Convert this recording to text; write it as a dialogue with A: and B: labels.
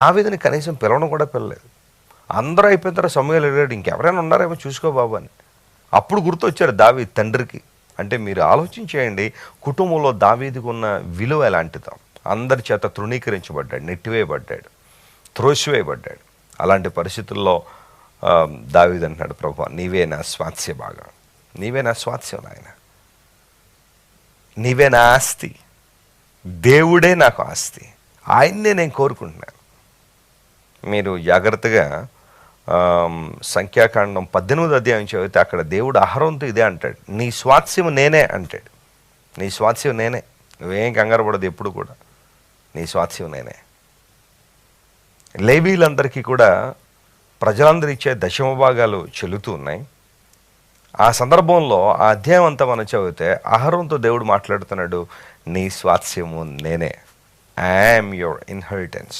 A: దావీదుని కనీసం పిలవడం కూడా పిలలేదు. అందరూ అయిపోయిన తర్వాత సమూయేలు అడిగాడు, ఇంకెవరైనా ఉన్నారేమో చూసుకో బాబు అని. అప్పుడు గుర్తొచ్చాడు దావీదు తండ్రికి. అంటే మీరు ఆలోచించేయండి, కుటుంబంలో దావీదుకు ఉన్న విలువ ఎలాంటిదో. అందరి చేత తృణీకరించబడ్డాడు, నెట్టివేయబడ్డాడు, త్రోసివేయబడ్డాడు. అలాంటి పరిస్థితుల్లో దావీదు అంటున్నాడు, ప్రభువా నీవే నా స్వాస్య భాగం, నీవే నా స్వాస్యం నాయన, నీవే నా ఆస్తి, దేవుడే నాకు ఆస్తి, ఆయన్నే నేను కోరుకుంటున్నాను. మీరు జాగ్రత్తగా సంఖ్యాకాండం 18వ అధ్యాయం చదివితే అక్కడ దేవుడు అహరోనుతో ఇదే అంటాడు, నీ స్వాస్యం నేనే అంటాడు. నీ స్వాస్యం నేనే, నువ్వేం కంగారు పడదు ఎప్పుడు కూడా, నీ స్వాస్యం నేనే. లేవీలందరికీ కూడా ప్రజలందరూ ఇచ్చే దశమ భాగాలు చెల్లుతూ ఉన్నాయి. ఆ సందర్భంలో ఆ అధ్యాయం అంతా మనం చదివితే అహరోనుతో దేవుడు మాట్లాడుతున్నాడు, నీ స్వాస్యము నేనే, ఐ యామ్ యువర్ ఇన్హెరిటెన్స్.